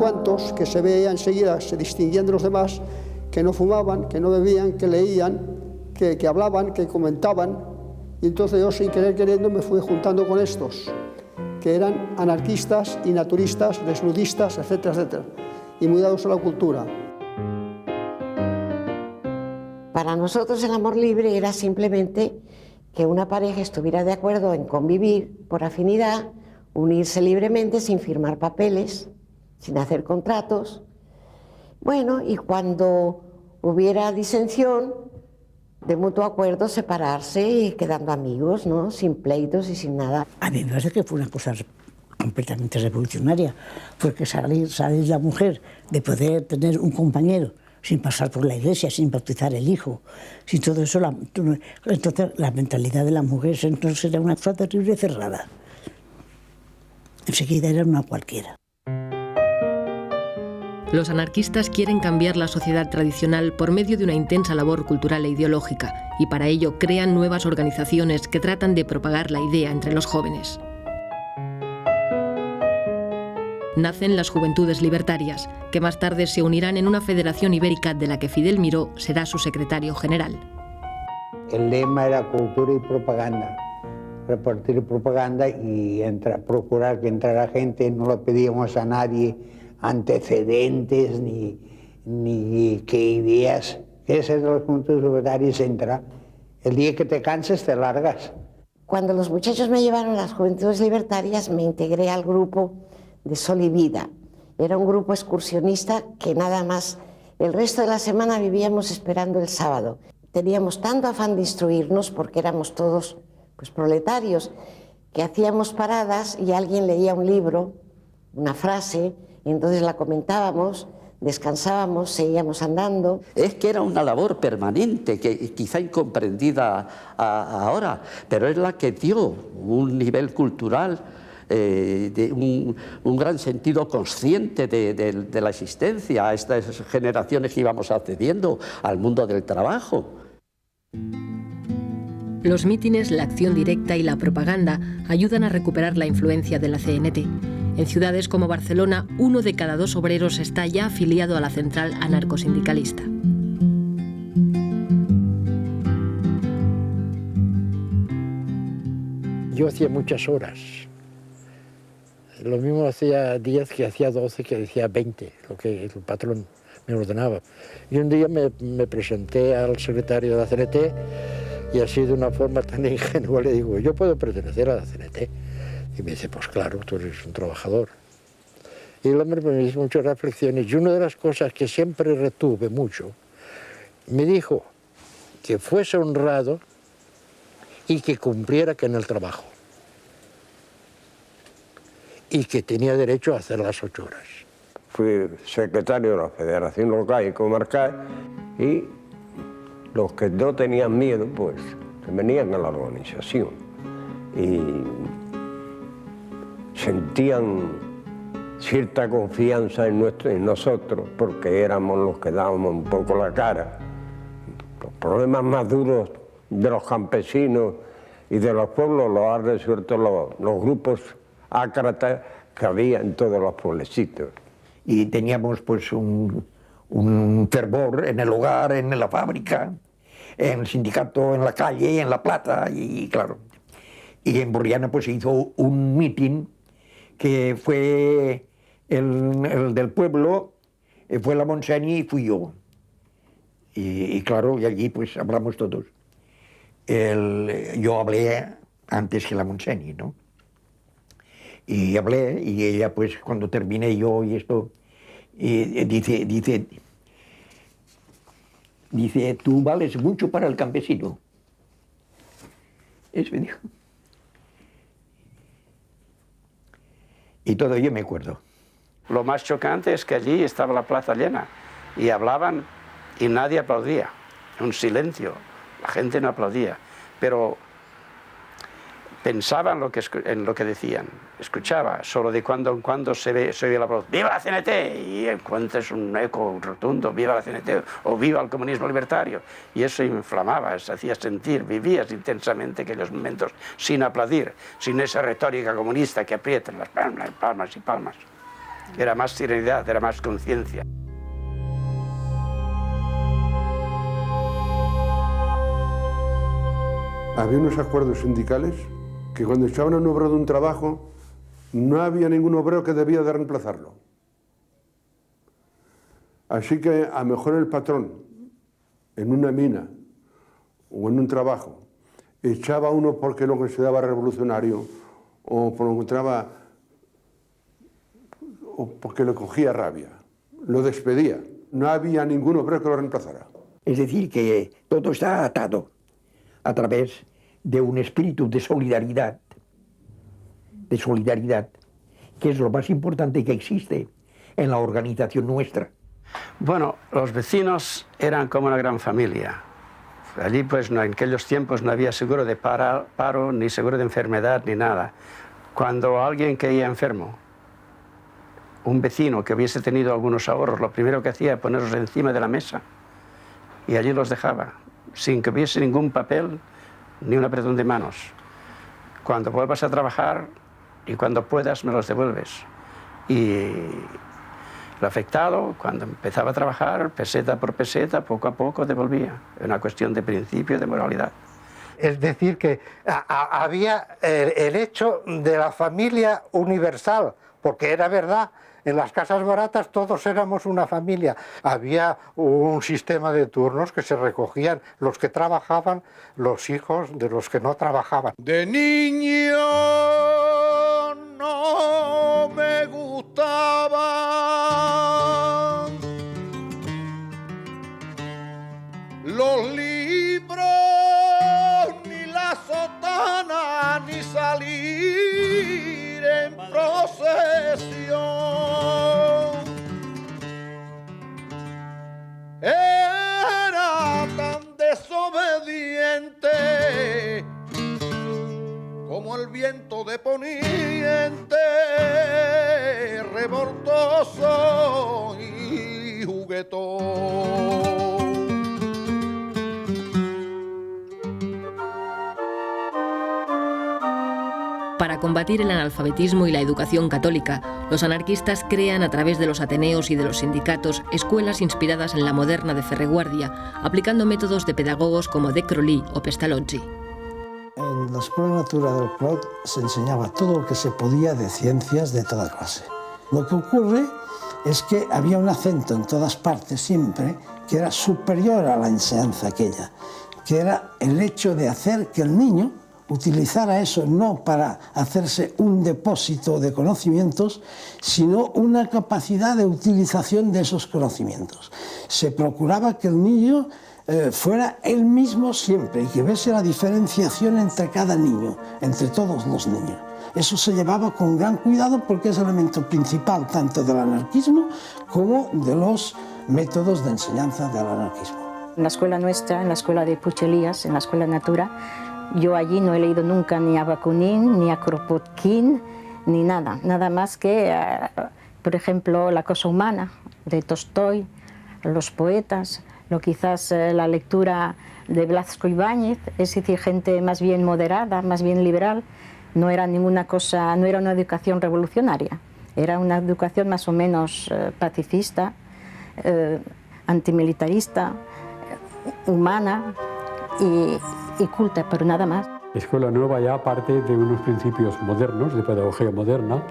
cuantos que se veía enseguida, se distinguían de los demás, que no fumaban, que no bebían, que leían, que hablaban, que comentaban. Y entonces yo, sin querer queriendo, me fui juntando con estos, que eran anarquistas y naturistas, desnudistas, etcétera, etcétera, y muy dados a la cultura. Para nosotros el amor libre era simplemente que una pareja estuviera de acuerdo en convivir por afinidad, unirse libremente sin firmar papeles, sin hacer contratos. Bueno, y cuando hubiera disensión, de mutuo acuerdo, separarse y quedando amigos, ¿no? Sin pleitos y sin nada. A mí me parece que fue una cosa completamente revolucionaria, porque salir la mujer de poder tener un compañero sin pasar por la iglesia, sin bautizar el hijo, sin todo eso, entonces la mentalidad de la mujer entonces era una cosa terrible cerrada. Enseguida era una cualquiera. Los anarquistas quieren cambiar la sociedad tradicional por medio de una intensa labor cultural e ideológica, y para ello crean nuevas organizaciones que tratan de propagar la idea entre los jóvenes. Nacen las Juventudes Libertarias, que más tarde se unirán en una federación ibérica de la que Fidel Miró será su secretario general. El lema era cultura y propaganda, repartir propaganda y procurar que entrara gente. No le pedíamos a nadie antecedentes ni qué ideas. Ese de los Juventudes Libertarias entra. El día que te canses te largas. Cuando los muchachos me llevaron a las Juventudes Libertarias, me integré al grupo de Sol y Vida. Era un grupo excursionista que nada más el resto de la semana vivíamos esperando el sábado. Teníamos tanto afán de instruirnos, porque éramos todos pues proletarios, que hacíamos paradas y alguien leía un libro, una frase, y entonces la comentábamos, descansábamos, seguíamos andando. Es que era una labor permanente, que quizá incomprendida ahora, pero es la que dio un nivel cultural, un gran sentido consciente de la existencia a estas generaciones que íbamos accediendo al mundo del trabajo. Los mítines, la acción directa y la propaganda ayudan a recuperar la influencia de la CNT. En ciudades como Barcelona, 1 de cada 2 obreros está ya afiliado a la central anarcosindicalista. Yo hacía muchas horas. Lo mismo hacía días que hacía 12, que decía 20, lo que el patrón me ordenaba. Y un día me presenté al secretario de la CNT y así de una forma tan ingenua le digo, ¿yo puedo pertenecer a la CNT? Y me dice, pues claro, tú eres un trabajador. Y el hombre me hizo muchas reflexiones y una de las cosas que siempre retuve mucho, me dijo que fuese honrado y que cumpliera que en el trabajo. Y que tenía derecho a hacer las 8 horas. Fui secretario de la Federación Local y Comarcal y los que no tenían miedo, pues, se venían a la organización y sentían cierta confianza en nosotros porque éramos los que dábamos un poco la cara. Los problemas más duros de los campesinos y de los pueblos los han resuelto los grupos ácratas que había en todos los pueblecitos. Y teníamos pues un fervor en el hogar, en la fábrica, en el sindicato, en la calle, en La Plata, y claro. Y en Borriana pues se hizo un mitin que fue el del pueblo, fue la Montseny y fui yo. Y claro, y allí pues hablamos todos. Yo hablé antes que la Montseny, ¿no? Y hablé, y ella pues cuando terminé yo y esto, dice, tú vales mucho para el campesino. Eso me dijo. Y todo yo me acuerdo. Lo más chocante es que allí estaba la plaza llena y hablaban y nadie aplaudía, un silencio, la gente no aplaudía, pero pensaba en lo que decían, escuchaba, solo de cuando en cuando se oía la voz, ¡viva la CNT! Y encuentras un eco rotundo, ¡viva la CNT! O ¡viva el comunismo libertario! Y eso inflamaba, se hacía sentir, vivías intensamente aquellos momentos sin aplaudir, sin esa retórica comunista que aprietan las palmas y palmas y palmas. Era más serenidad, era más conciencia. Había unos acuerdos sindicales que cuando echaban a un obrero de un trabajo, no había ningún obrero que debía de reemplazarlo. Así que a lo mejor el patrón, en una mina o en un trabajo, echaba a uno porque lo consideraba revolucionario o porque lo encontraba o porque le cogía rabia. Lo despedía. No había ningún obrero que lo reemplazara. Es decir, que todo está atado a través de un espíritu de solidaridad, que es lo más importante que existe en la organización nuestra. Bueno, los vecinos eran como una gran familia. Allí, pues, en aquellos tiempos no había seguro de paro, ni seguro de enfermedad, ni nada. Cuando alguien caía enfermo, un vecino que hubiese tenido algunos ahorros, lo primero que hacía era ponerlos encima de la mesa y allí los dejaba, sin que hubiese ningún papel ni un apretón de manos. Cuando vuelvas a trabajar y cuando puedas me los devuelves. Y el afectado, cuando empezaba a trabajar, peseta por peseta, poco a poco devolvía. Es una cuestión de principio y de moralidad. Es decir, que había el hecho de la familia universal, porque era verdad, en las casas baratas todos éramos una familia. Había un sistema de turnos que se recogían los que trabajaban, los hijos de los que no trabajaban. De niño no me gustaban los libros, ni la sotana, ni salir en procesión. Era tan desobediente como el viento de poniente, revoltoso y juguetón. Para combatir el analfabetismo y la educación católica, los anarquistas crean a través de los ateneos y de los sindicatos escuelas inspiradas en la moderna de Ferreguardia, aplicando métodos de pedagogos como De Crolí o Pestalozzi. En la Escuela Natura del Clot se enseñaba todo lo que se podía de ciencias de toda clase. Lo que ocurre es que había un acento en todas partes siempre que era superior a la enseñanza aquella, que era el hecho de hacer que el niño utilizara eso no para hacerse un depósito de conocimientos, sino una capacidad de utilización de esos conocimientos. Se procuraba que el niño fuera él mismo siempre y que viese la diferenciación entre cada niño, entre todos los niños. Eso se llevaba con gran cuidado porque es el elemento principal tanto del anarquismo como de los métodos de enseñanza del anarquismo. En la escuela nuestra, en la escuela de Puig Elias, en la escuela Natura, yo allí no he leído nunca ni a Bakunin, ni a Kropotkin, ni nada. Nada más que, por ejemplo, La cosa humana, de Tolstói, los poetas, quizás la lectura de Blasco Ibáñez, es decir, gente más bien moderada, más bien liberal. No era ninguna cosa, no era una educación revolucionaria, era una educación más o menos pacifista, antimilitarista, humana y culta, pero nada más. Escuela Nueva ya parte de unos principios modernos, de pedagogía moderna,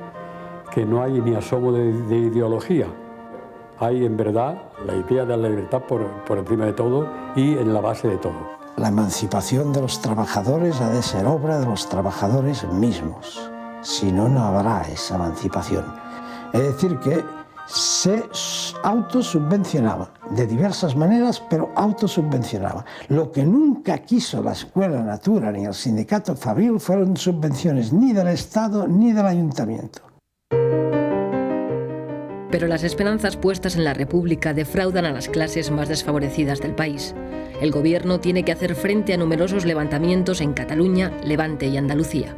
que no hay ni asomo de ideología. Hay en verdad la idea de la libertad por encima de todo y en la base de todo. La emancipación de los trabajadores ha de ser obra de los trabajadores mismos, si no, no habrá esa emancipación. Es decir, que se autosubvencionaba de diversas maneras, pero autosubvencionaba. Lo que nunca quiso la Escuela Natura ni el sindicato Fabril fueron subvenciones ni del Estado ni del Ayuntamiento. Pero las esperanzas puestas en la República defraudan a las clases más desfavorecidas del país. El gobierno tiene que hacer frente a numerosos levantamientos en Cataluña, Levante y Andalucía.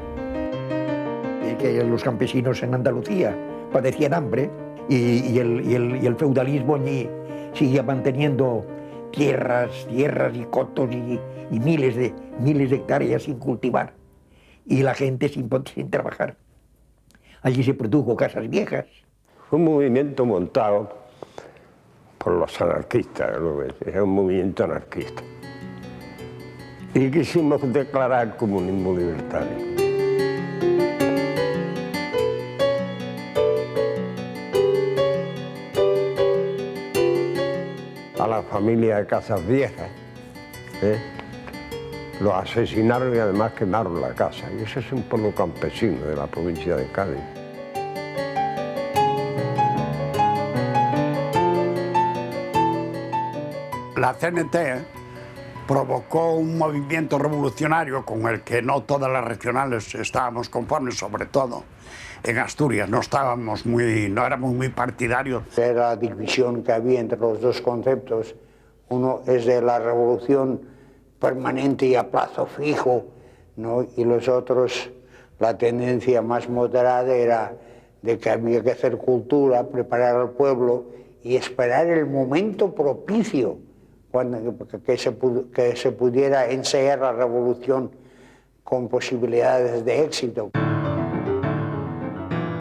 Que los campesinos en Andalucía padecían hambre y el feudalismo allí seguía manteniendo tierras y cotos y miles de hectáreas sin cultivar y la gente sin trabajar. Allí se produjo casas viejas. Fue un movimiento montado por los anarquistas, era un movimiento anarquista. Y quisimos declarar el comunismo libertario. A la familia de Casas Viejas, los asesinaron y además quemaron la casa. Y ese es un pueblo campesino de la provincia de Cádiz. La CNT provocó un movimiento revolucionario con el que no todas las regionales estábamos conformes, sobre todo en Asturias. No éramos muy partidarios. Era la división que había entre los dos conceptos. Uno es de la revolución permanente y a plazo fijo, ¿no? Y los otros, la tendencia más moderada era de que había que hacer cultura, preparar al pueblo y esperar el momento propicio que se pudiera ensayar la revolución con posibilidades de éxito.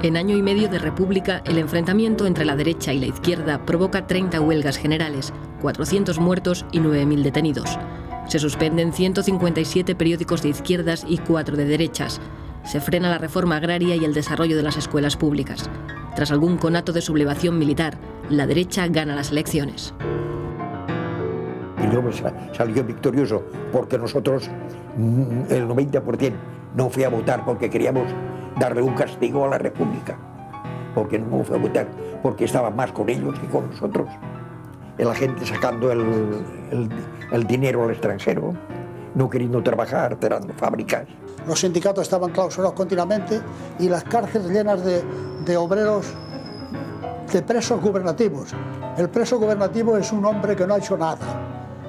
En año y medio de república, el enfrentamiento entre la derecha y la izquierda provoca 30 huelgas generales, 400 muertos y 9.000 detenidos. Se suspenden 157 periódicos de izquierdas y 4 de derechas. Se frena la reforma agraria y el desarrollo de las escuelas públicas. Tras algún conato de sublevación militar, la derecha gana las elecciones. Y luego salió victorioso, porque nosotros, el 90%, no fue a votar porque queríamos darle un castigo a la República. Porque no fue a votar, porque estaba más con ellos que con nosotros. La gente sacando el dinero al extranjero, no queriendo trabajar, cerrando fábricas. Los sindicatos estaban clausurados continuamente y las cárceles llenas de obreros, de presos gubernativos. El preso gubernativo es un hombre que no ha hecho nada,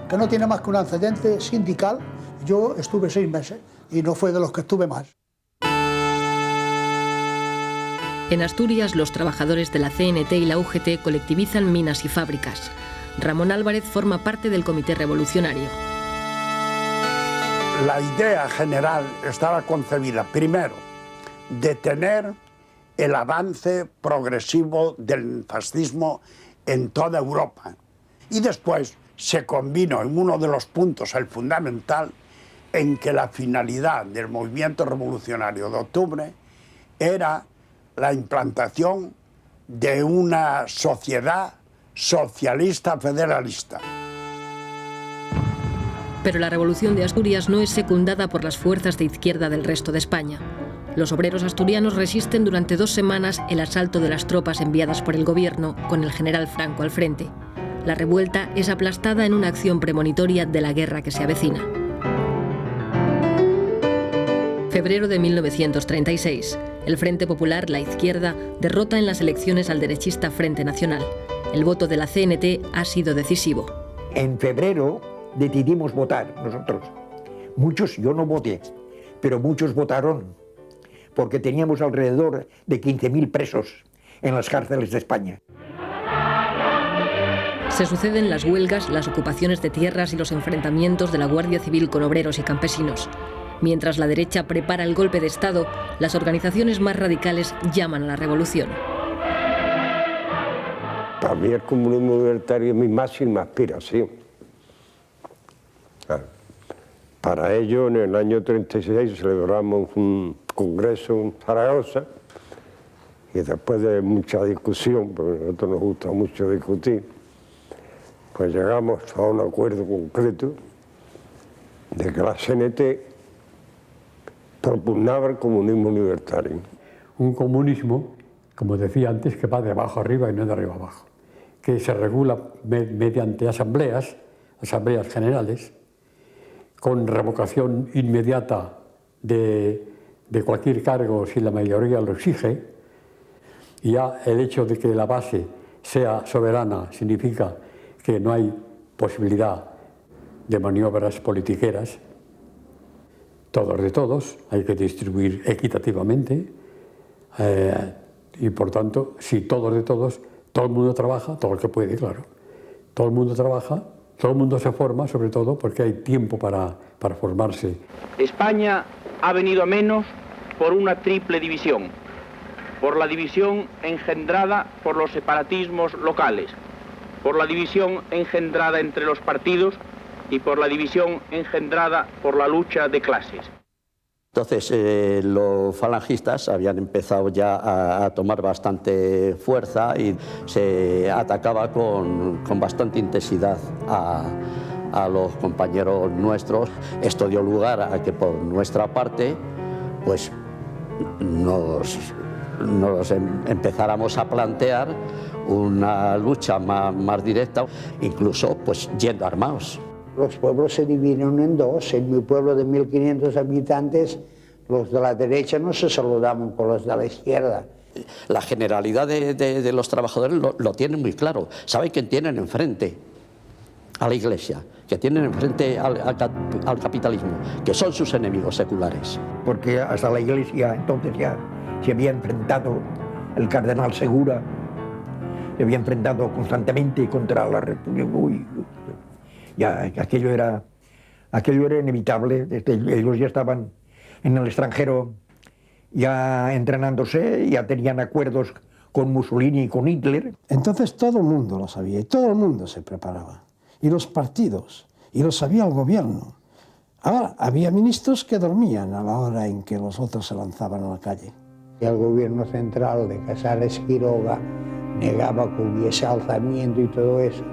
que no tiene más que un antecedente sindical. Yo estuve 6 meses y no fue de los que estuve más. En Asturias, los trabajadores de la CNT y la UGT colectivizan minas y fábricas. Ramón Álvarez forma parte del Comité Revolucionario. La idea general estaba concebida, primero, detener el avance progresivo del fascismo en toda Europa. Y después se combinó en uno de los puntos, el fundamental, en que la finalidad del movimiento revolucionario de octubre era la implantación de una sociedad socialista federalista. Pero la revolución de Asturias no es secundada por las fuerzas de izquierda del resto de España. Los obreros asturianos resisten durante 2 semanas el asalto de las tropas enviadas por el gobierno, con el general Franco al frente. La revuelta es aplastada en una acción premonitoria de la guerra que se avecina. Febrero de 1936. El Frente Popular, la izquierda, derrota en las elecciones al derechista Frente Nacional. El voto de la CNT ha sido decisivo. En febrero decidimos votar nosotros. Muchos, yo no voté, pero muchos votaron, porque teníamos alrededor de 15.000 presos en las cárceles de España. Se suceden las huelgas, las ocupaciones de tierras y los enfrentamientos de la Guardia Civil con obreros y campesinos. Mientras la derecha prepara el golpe de Estado, las organizaciones más radicales llaman a la revolución. Para mí el comunismo libertario es mi máxima aspiración. Para ello, en el año 36 celebramos un congreso en Zaragoza y después de mucha discusión, porque a nosotros nos gusta mucho discutir, pues llegamos a un acuerdo concreto de que la CNT propugnaba el comunismo libertario. Un comunismo, como decía antes, que va de abajo arriba y no de arriba abajo, que se regula mediante asambleas generales, con revocación inmediata de cualquier cargo si la mayoría lo exige. Y ya el hecho de que la base sea soberana significa que no hay posibilidad de maniobras politiqueras. Todos de todos, hay que distribuir equitativamente y por tanto, si todos de todos, todo el mundo trabaja, todo el que puede, claro. Todo el mundo trabaja, todo el mundo se forma, sobre todo porque hay tiempo para formarse. España ha venido a menos por una triple división. por la división engendrada por los separatismos locales, por la división engendrada entre los partidos y por la división engendrada por la lucha de clases. Entonces los falangistas habían empezado ya a tomar bastante fuerza y se atacaba con bastante intensidad a los compañeros nuestros. Esto dio lugar a que por nuestra parte pues nos empezáramos a plantear una lucha más directa, incluso pues yendo armados. Los pueblos se dividieron en dos. En mi pueblo de 1.500 habitantes, los de la derecha no se saludaban con los de la izquierda. La generalidad de los trabajadores lo tienen muy claro. Saben quién tienen enfrente a la Iglesia, que tienen enfrente al capitalismo, que son sus enemigos seculares. Porque hasta la Iglesia entonces ya se había enfrentado el cardenal Segura, se había enfrentado constantemente contra la República. Ya aquello era inevitable. Ellos ya estaban en el extranjero ya entrenándose, ya tenían acuerdos con Mussolini y con Hitler. Entonces todo el mundo lo sabía y todo el mundo se preparaba. Y los partidos, y lo sabía el gobierno. Ahora, había ministros que dormían a la hora en que los otros se lanzaban a la calle. El gobierno central de Casares Quiroga negaba que hubiese alzamiento y todo eso,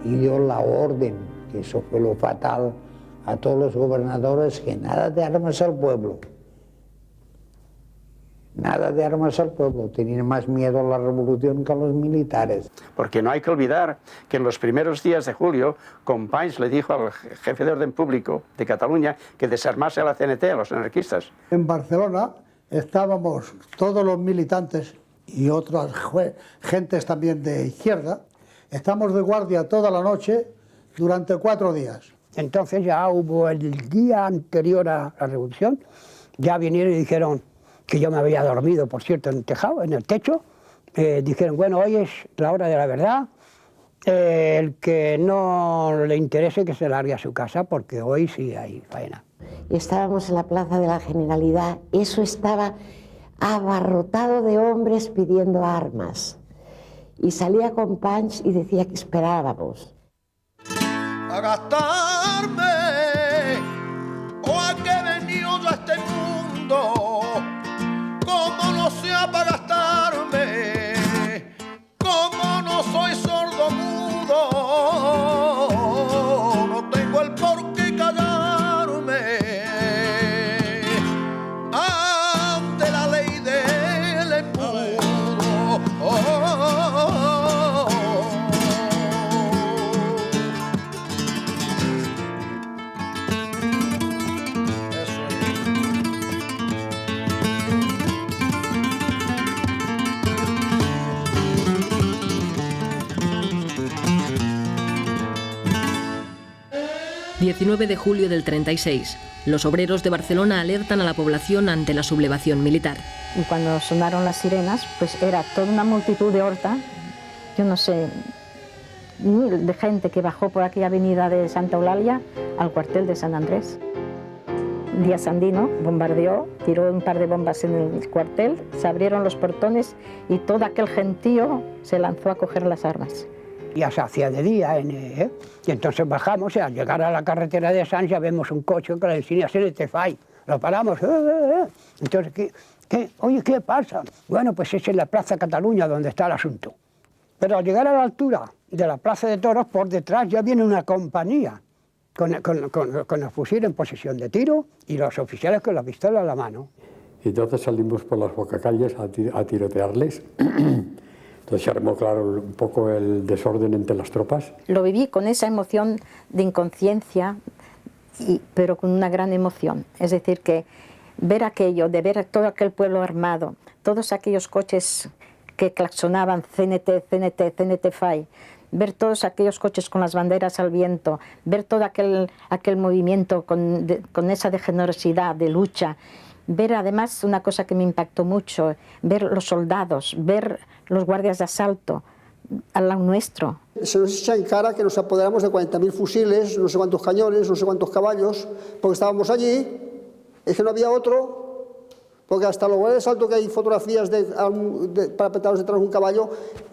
y dio la orden, que eso fue lo fatal, a todos los gobernadores, que nada de armas al pueblo. Nada de armas al pueblo. Tenían más miedo a la revolución que a los militares. Porque no hay que olvidar que en los primeros días de julio, Companys le dijo al jefe de orden público de Cataluña que desarmase a la CNT, a los anarquistas. En Barcelona estábamos todos los militantes y otras gentes también de izquierda, estamos de guardia toda la noche durante 4 días. Entonces ya hubo el día anterior a la revolución, ya vinieron y dijeron que yo me había dormido, por cierto, en el tejado, en el techo. Dijeron, bueno, hoy es la hora de la verdad, el que no le interese que se largue a su casa, porque hoy sí hay faena. Estábamos en la Plaza de la Generalidad, eso estaba abarrotado de hombres pidiendo armas. Y salía Companys y decía que esperábamos. A gastarme, o a que he venido yo a este mundo, como no sea para gastarme, como no soy sordo mudo, no tengo el por qué callarme ante la ley del embudo. ...19 de julio del 36... los obreros de Barcelona alertan a la población ante la sublevación militar. Y cuando sonaron las sirenas, pues era toda una multitud de horta, yo no sé, mil de gente que bajó por aquella avenida de Santa Eulalia al cuartel de San Andrés. Díaz Sandino bombardeó, tiró un par de bombas en el cuartel, se abrieron los portones y todo aquel gentío se lanzó a coger las armas. Ya se hacía de día, y entonces bajamos y al llegar a la carretera de Sants ya vemos un coche que le enseña CNT FAI. Lo paramos, Entonces, Oye, ¿qué pasa? Bueno, pues es en la Plaza Cataluña donde está el asunto. Pero al llegar a la altura de la Plaza de Toros, por detrás ya viene una compañía con el fusil en posición de tiro y los oficiales con la pistola en la mano. Y entonces salimos por las bocacalles a tirotearles. Entonces se armó, claro, un poco el desorden entre las tropas. Lo viví con esa emoción de inconsciencia, pero con una gran emoción. Es decir, que ver aquello, de ver todo aquel pueblo armado, todos aquellos coches que claxonaban CNT, CNT, CNT FAI, ver todos aquellos coches con las banderas al viento, ver todo aquel movimiento con esa de generosidad, de lucha, ver además una cosa que me impactó mucho, ver los soldados, ver los guardias de asalto al lado nuestro. Se nos echa en cara que nos apoderamos de 40.000 fusiles, no sé cuántos cañones, no sé cuántos caballos, porque estábamos allí, es que no había otro, porque hasta los lugares altos que hay fotografías parapetados detrás de un caballo,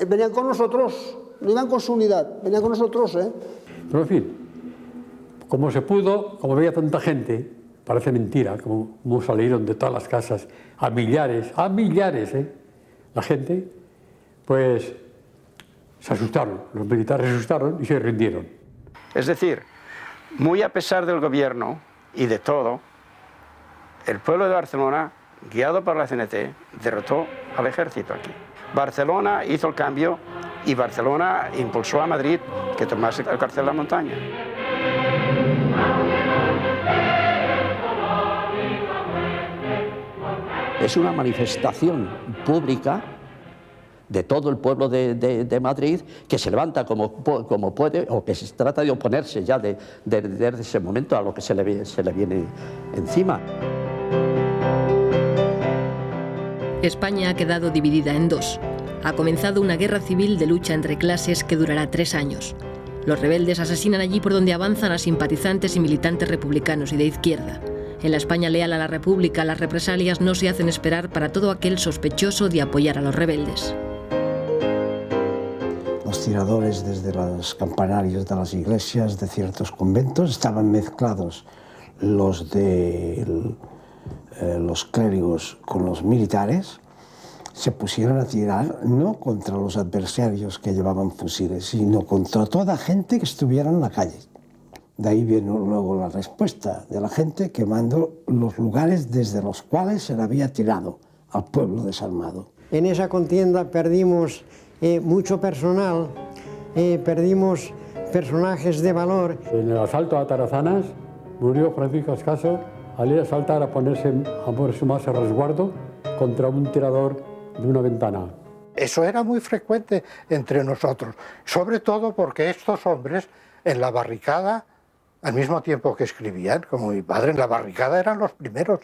venían con nosotros, no iban con su unidad, venían con nosotros. Pero en fin, como se pudo, como veía tanta gente, parece mentira, como salieron de todas las casas, a millares, la gente, pues se asustaron, los militares se asustaron y se rindieron. Es decir, muy a pesar del gobierno y de todo, el pueblo de Barcelona, guiado por la CNT, derrotó al ejército aquí. Barcelona hizo el cambio y Barcelona impulsó a Madrid que tomase el cartel de la montaña. Es una manifestación pública de todo el pueblo de Madrid que se levanta como puede o que se trata de oponerse ya desde ese momento a lo que se le viene encima. España ha quedado dividida en dos. Ha comenzado una guerra civil de lucha entre clases que durará 3 años. Los rebeldes asesinan allí por donde avanzan a simpatizantes y militantes republicanos y de izquierda. En la España leal a la República, las represalias no se hacen esperar para todo aquel sospechoso de apoyar a los rebeldes. Los tiradores desde los campanarios de las iglesias de ciertos conventos estaban mezclados los clérigos con los militares, se pusieron a tirar no contra los adversarios que llevaban fusiles, sino contra toda gente que estuviera en la calle. De ahí vino luego la respuesta de la gente quemando los lugares desde los cuales se le había tirado al pueblo desarmado. En esa contienda perdimos mucho personal, perdimos personajes de valor. En el asalto a Tarazanas murió Francisco Ascaso al ir a saltar a ponerse más a resguardo contra un tirador de una ventana. Eso era muy frecuente entre nosotros, sobre todo porque estos hombres en la barricada, al mismo tiempo que escribían, como mi padre, en la barricada eran los primeros.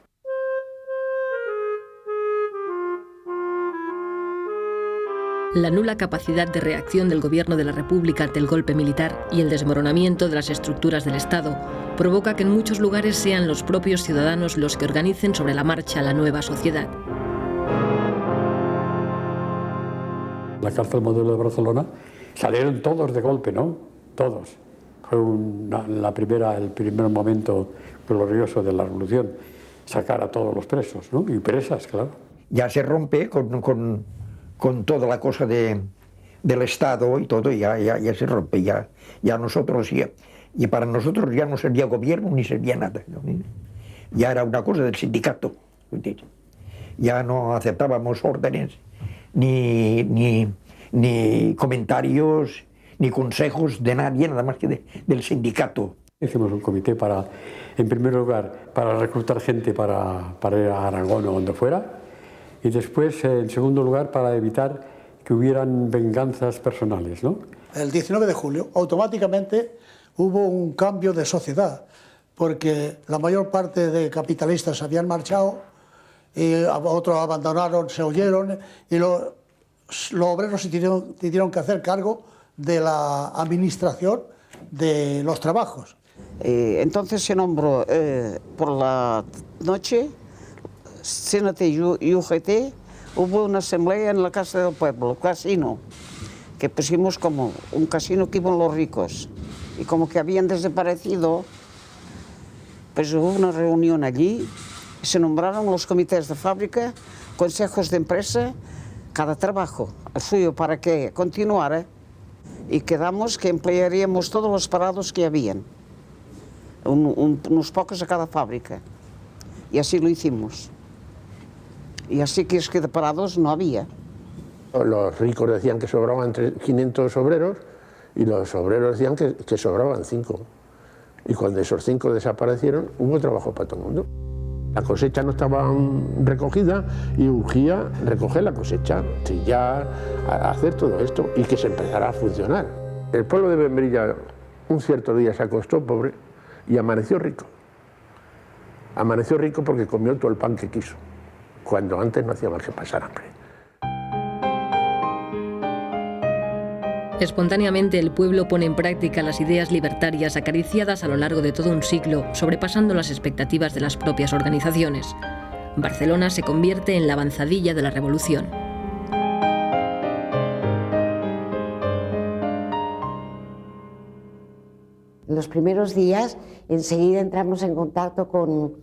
La nula capacidad de reacción del gobierno de la República ante el golpe militar y el desmoronamiento de las estructuras del Estado provoca que en muchos lugares sean los propios ciudadanos los que organicen sobre la marcha la nueva sociedad. La cárcel modelo de Barcelona salieron todos de golpe, ¿no? Todos. Fue el primer momento glorioso de la revolución, sacar a todos los presos, ¿no? Y presas, claro. Ya se rompe con toda la cosa del Estado y todo, ya se rompe, ya nosotros, y para nosotros ya no servía gobierno ni servía nada, ¿no? Ya era una cosa del sindicato, ya no aceptábamos órdenes, ni comentarios, ni consejos de nadie, nada más que del sindicato. Hicimos un comité en primer lugar, para reclutar gente para ir a Aragón o donde fuera, y después, en segundo lugar, para evitar que hubieran venganzas personales, ¿no? El 19 de julio, automáticamente hubo un cambio de sociedad, porque la mayor parte de capitalistas habían marchado, y otros abandonaron, se huyeron, y los obreros se tuvieron que hacer cargo de la administración de los trabajos. Entonces se nombró por la noche CNT y UGT, hubo una asamblea en la Casa del Pueblo, casino, que pusimos como un casino que iban los ricos. Y como que habían desaparecido, pues hubo una reunión allí, y se nombraron los comités de fábrica, consejos de empresa, cada trabajo, el suyo para que continuara, y quedamos que emplearíamos todos los parados que habían, unos pocos a cada fábrica, y así lo hicimos. Y así que es que de parados no había. Los ricos decían que sobraban 500 obreros y los obreros decían que sobraban 5. Y cuando esos 5 desaparecieron, hubo trabajo para todo el mundo. La cosecha no estaba recogida y urgía recoger la cosecha, trillar, hacer todo esto y que se empezara a funcionar. El pueblo de Membrilla un cierto día se acostó pobre y amaneció rico. Amaneció rico porque comió todo el pan que quiso, cuando antes no hacía más que pasar hambre. Espontáneamente el pueblo pone en práctica las ideas libertarias acariciadas a lo largo de todo un siglo, sobrepasando las expectativas de las propias organizaciones. Barcelona se convierte en la avanzadilla de la revolución. En los primeros días, enseguida entramos en contacto con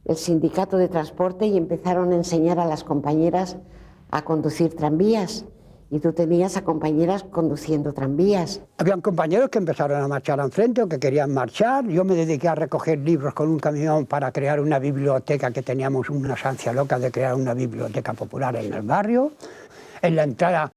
el sindicato de transporte y empezaron a enseñar a las compañeras a conducir tranvías. Y tú tenías a compañeras conduciendo tranvías. Habían compañeros que empezaron a marchar al frente o que querían marchar. Yo me dediqué a recoger libros con un camión para crear una biblioteca, que teníamos una ansia loca de crear una biblioteca popular en el barrio. En la entrada